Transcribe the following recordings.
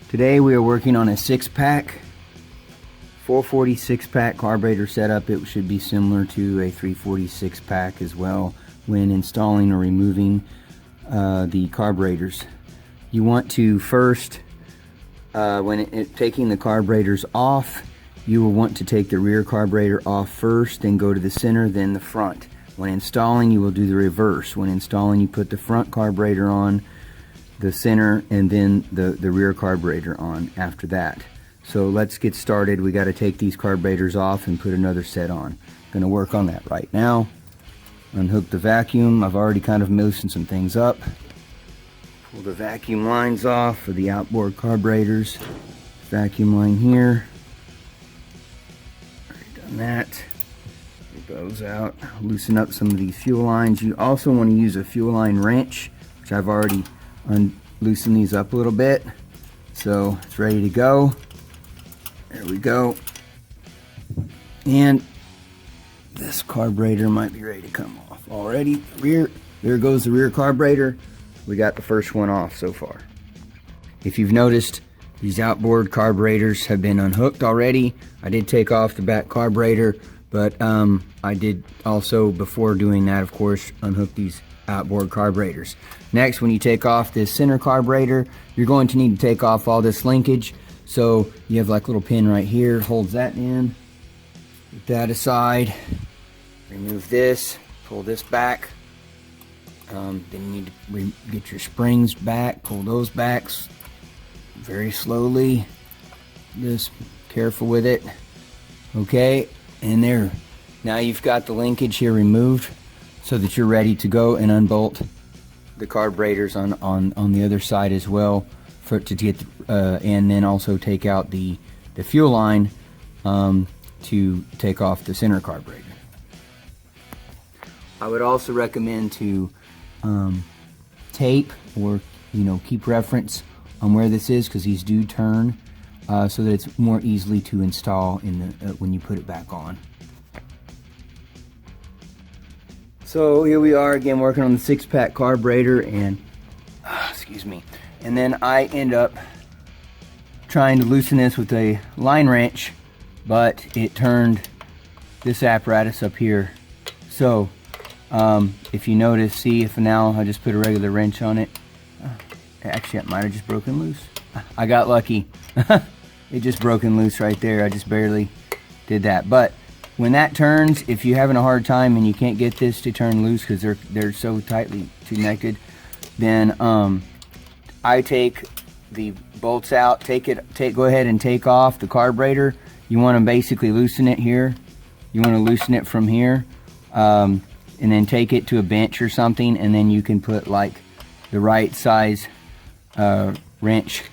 Today we are working on a 6-pack, 440 6-pack carburetor setup. It should be similar to a 340 6-pack as well when installing or removing the carburetors. You want to first, when taking the carburetors off, you will want to take the rear carburetor off first, then go to the center, then the front. When installing, you will do the reverse. When installing, you put the front carburetor on, the center, and then the rear carburetor on after that. So let's get started. We got to take these carburetors off and put another set on. Going to work on that right now. Unhook the vacuum. I've already kind of loosened some things up. Pull the vacuum lines off for the outboard carburetors. Vacuum line here. Already done that. Get those out. Loosen up some of these fuel lines. You also want to use a fuel line wrench, which I've already loosen these up a little bit, so it's ready to go. There we go. And this carburetor might be ready to come off already. There goes the rear carburetor. We got the first one off so far. If you've noticed, these outboard carburetors have been unhooked already. I did take off the back carburetor, but I did also, before doing that, of course, unhook these outboard carburetors. Next, when you take off this center carburetor, you're going to need to take off all this linkage. So you have like a little pin right here, holds that in. Put that aside. Remove this, pull this back. Then you need to get your springs back, pull those back very slowly. Just careful with it. Okay, and there. Now you've got the linkage here removed, so that you're ready to go and unbolt the carburetors on the other side as well, for it to get and then also take out the fuel line to take off the center carburetor. I would also recommend to tape or keep reference on where this is, because these do turn, so that it's more easily to install in the when you put it back on. So here we are again working on the 6-pack carburetor, and excuse me, and then I end up trying to loosen this with a line wrench, but it turned this apparatus up here. So if you notice, see, if now I just put a regular wrench on it, actually it might have just broken loose. I got lucky. It just broken loose right there. I just barely did that. But when that turns, if you're having a hard time and you can't get this to turn loose because they're so tightly connected, then I take the bolts out, go ahead and take off the carburetor. You want to basically loosen it here. You want to loosen it from here, and then take it to a bench or something, and then you can put like the right size wrench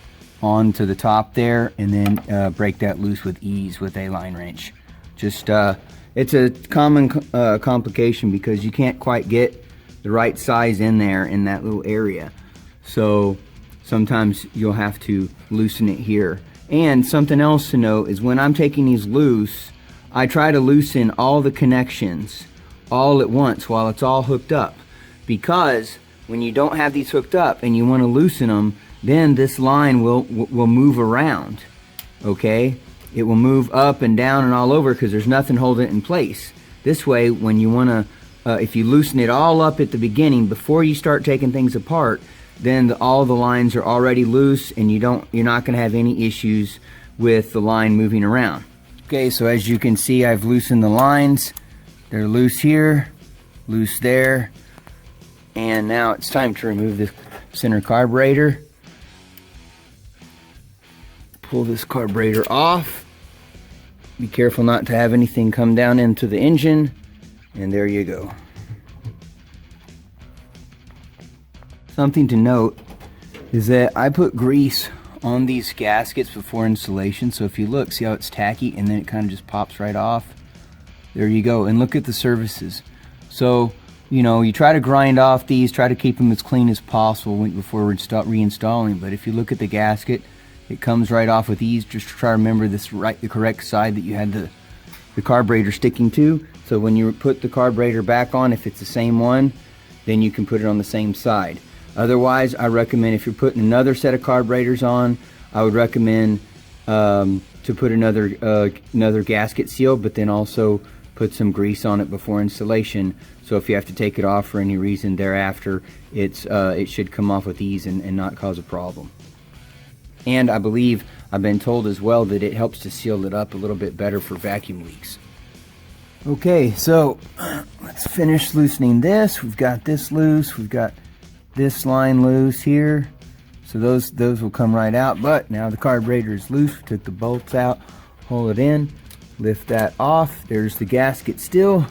onto the top there, and then break that loose with ease with a line wrench. Just it's a common complication because you can't quite get the right size in there in that little area. So sometimes you'll have to loosen it here. And something else to note is when I'm taking these loose, I try to loosen all the connections all at once while it's all hooked up, because when you don't have these hooked up and you want to loosen them, then this line will move around. Okay, it will move up and down and all over because there's nothing holding it in place. This way, when you want to, if you loosen it all up at the beginning before you start taking things apart, then all the lines are already loose, and you're not going to have any issues with the line moving around. Okay, so as you can see, I've loosened the lines. They're loose here, loose there, and now it's time to remove the center carburetor. Pull this carburetor off. Be careful not to have anything come down into the engine, and there you go. Something to note is that I put grease on these gaskets before installation, so if you look, see how it's tacky and then it kind of just pops right off? There you go. And look at the surfaces. So you try to grind off these, try to keep them as clean as possible before reinstalling, but if you look at the gasket, it comes right off with ease. Just try to remember the correct side that you had the carburetor sticking to. So when you put the carburetor back on, if it's the same one, then you can put it on the same side. Otherwise, I recommend if you're putting another set of carburetors on, I would recommend to put another gasket seal, but then also put some grease on it before installation, so if you have to take it off for any reason thereafter, it should come off with ease and not cause a problem. And I believe I've been told as well that it helps to seal it up a little bit better for vacuum leaks. Okay, so let's finish loosening this. We've got this loose, we've got this line loose here, so those will come right out. But now the carburetor is loose. We took the bolts out, hold it in, lift that off. There's the gasket still,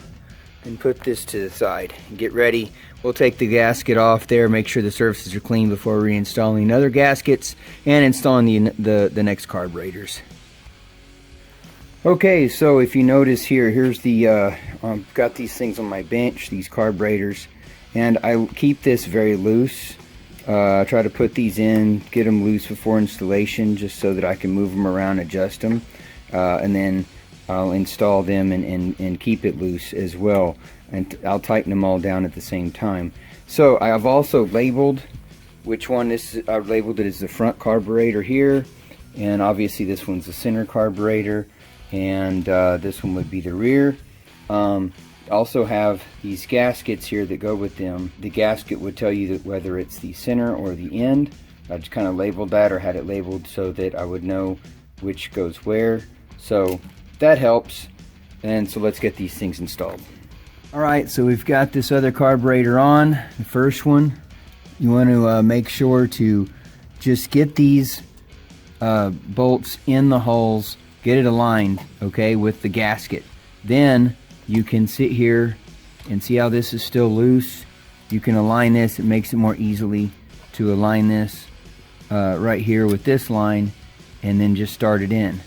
and put this to the side and get ready. We'll take the gasket off there, make sure the surfaces are clean before reinstalling other gaskets and installing the next carburetors. Okay, so if you notice here, here's the I've got these things on my bench, these carburetors, and I keep this very loose. I try to put these in, get them loose before installation, just so that I can move them around, adjust them, and then I'll install them and keep it loose as well, and I'll tighten them all down at the same time. So I've also labeled which one this is. I've labeled it as the front carburetor here, and obviously this one's the center carburetor, and this one would be the rear. Also have these gaskets here that go with them. The gasket would tell you that whether it's the center or the end. I just kind of labeled that, or had it labeled so that I would know which goes where. So that helps. And so let's get these things installed. Alright, so we've got this other carburetor on, the first one. You want to make sure to just get these bolts in the holes, get it aligned, okay, with the gasket. Then you can sit here and see how this is still loose. You can align this. It makes it more easily to align this right here with this line, and then just start it in.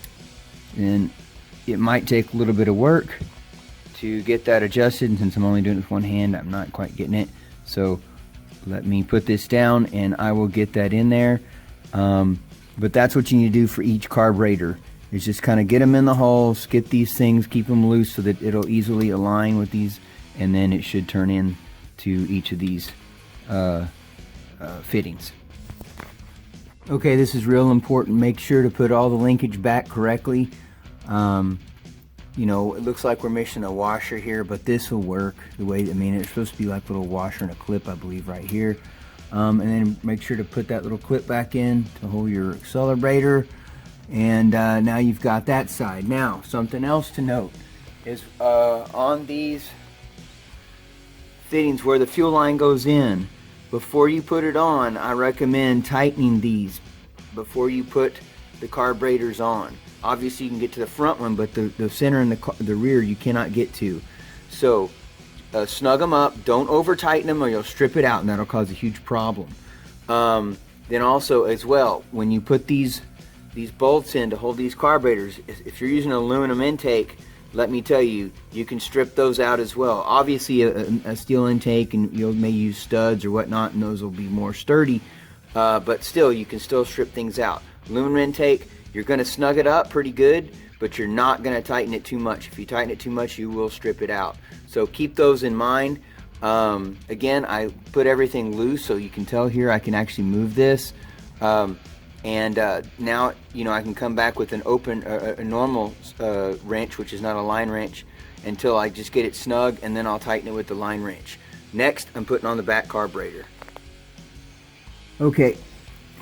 And it might take a little bit of work to get that adjusted, and since I'm only doing it with one hand, I'm not quite getting it. So let me put this down and I will get that in there. But that's what you need to do for each carburetor, is just kind of get them in the holes, get these things, keep them loose so that it'll easily align with these, and then it should turn in to each of these fittings. Okay, this is real important. Make sure to put all the linkage back correctly. You know, it looks like we're missing a washer here, but this will work the way, I mean, it's supposed to be like a little washer and a clip, I believe, right here. And then make sure to put that little clip back in to hold your accelerator. And now you've got that side. Now, something else to note is on these fittings where the fuel line goes in, before you put it on, I recommend tightening these before you put the carburetors on. Obviously you can get to the front one, but the center and the rear you cannot get to. So snug them up, don't over tighten them or you'll strip it out and that'll cause a huge problem. Then also as well, when you put these bolts in to hold these carburetors, if you're using an aluminum intake, let me tell you, you can strip those out as well. Obviously a steel intake, and you may use studs or whatnot, and those will be more sturdy, but still you can still strip things out. Aluminum intake, you're going to snug it up pretty good, but you're not going to tighten it too much. If you tighten it too much, you will strip it out. So keep those in mind. Again, I put everything loose, so you can tell here I can actually move this. Now, you know, I can come back with an open, a normal wrench, which is not a line wrench, until I just get it snug, and then I'll tighten it with the line wrench. Next, I'm putting on the back carburetor. Okay,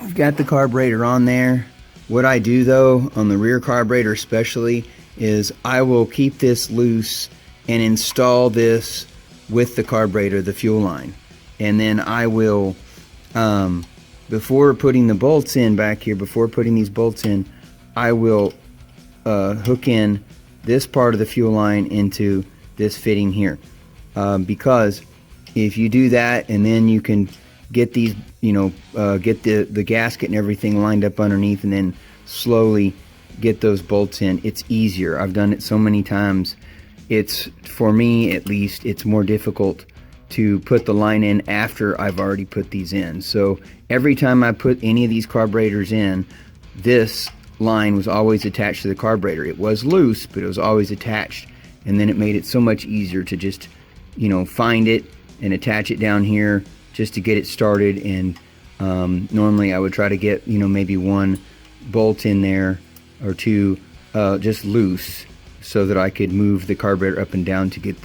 we've got the carburetor on there. What I do though, on the rear carburetor especially, is I will keep this loose and install this with the carburetor, the fuel line. And then I will, before putting the bolts in back here, before putting these bolts in, I will hook in this part of the fuel line into this fitting here. Because if you do that, and then you can get these, you know, get the gasket and everything lined up underneath, and then slowly get those bolts in, it's easier. I've done it so many times. It's, for me at least, it's more difficult to put the line in after I've already put these in. So every time I put any of these carburetors in, this line was always attached to the carburetor. It was loose, but it was always attached, and then it made it so much easier to just, you know, find it and attach it down here just to get it started. And normally I would try to get, you know, maybe one bolts in there, or two just loose, so that I could move the carburetor up and down to get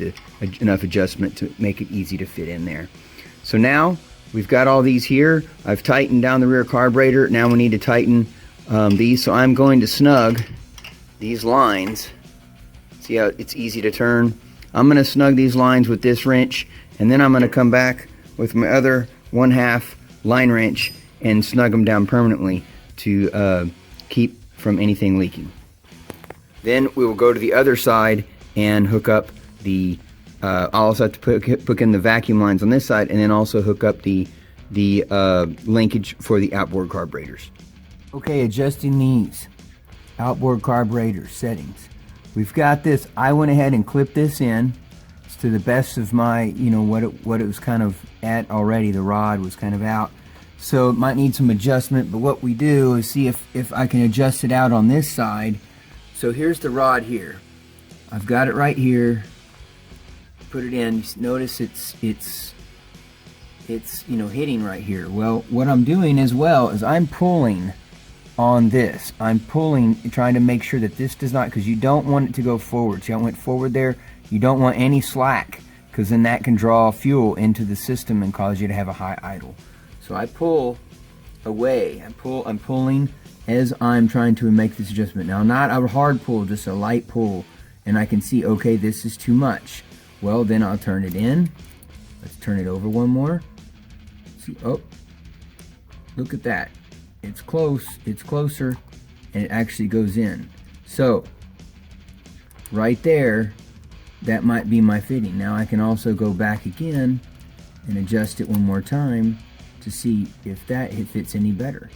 enough adjustment to make it easy to fit in there. So now we've got all these here. I've tightened down the rear carburetor. Now we need to tighten these. So I'm going to snug these lines. See how it's easy to turn? I'm going to snug these lines with this wrench, and then I'm going to come back with my other 1/2 line wrench and snug them down permanently to keep from anything leaking. Then we will go to the other side and hook up the, I'll also have to put in the vacuum lines on this side, and then also hook up the linkage for the outboard carburetors. Okay, adjusting these outboard carburetor settings. We've got this. I went ahead and clipped this in. It's to the best of my, what it was kind of at already. The rod was kind of out. So it might need some adjustment, but what we do is see if I can adjust it out on this side. So here's the rod here. I've got it right here. Put it in. Notice it's hitting right here. Well, what I'm doing as well is I'm pulling on this. I'm pulling, trying to make sure that this does not, because you don't want it to go forward. See how it went forward there? You don't want any slack, because then that can draw fuel into the system and cause you to have a high idle. So I pull away. I'm pulling as I'm trying to make this adjustment. Now, not a hard pull, just a light pull, and I can see, okay, this is too much. Well, then I'll turn it in. Let's turn it over one more. See, oh, look at that. It's close, it's closer, and it actually goes in. So, right there, that might be my fitting. Now I can also go back again and adjust it one more time to see if that fits any better.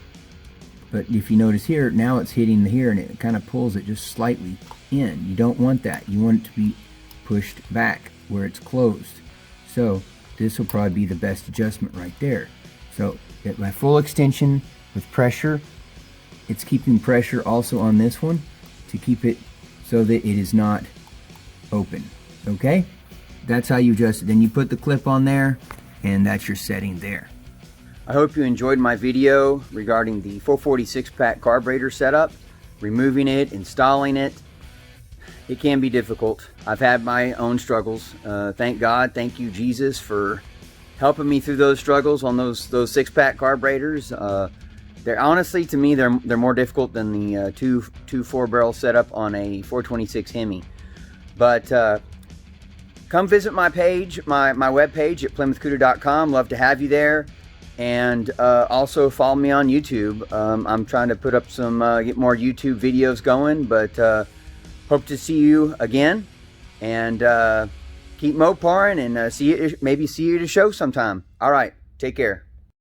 But if you notice here, now it's hitting here and it kind of pulls it just slightly in. You don't want that. You want it to be pushed back where it's closed. So this will probably be the best adjustment right there. So at my full extension with pressure, it's keeping pressure also on this one to keep it so that it is not open. Okay? That's how you adjust it. Then you put the clip on there, and that's your setting there. I hope you enjoyed my video regarding the 446-pack carburetor setup, removing it, installing it. It can be difficult. I've had my own struggles. Thank God, thank you Jesus for helping me through those struggles on those 6-pack carburetors. They're honestly, to me, they're more difficult than the two 4-barrel setup on a 426 Hemi. But come visit my page, my webpage at PlymouthCuda.com. Love to have you there. And also follow me on YouTube. I'm trying to put up some, get more YouTube videos going, but hope to see you again. And keep moparing and maybe see you at a show sometime. All right, take care.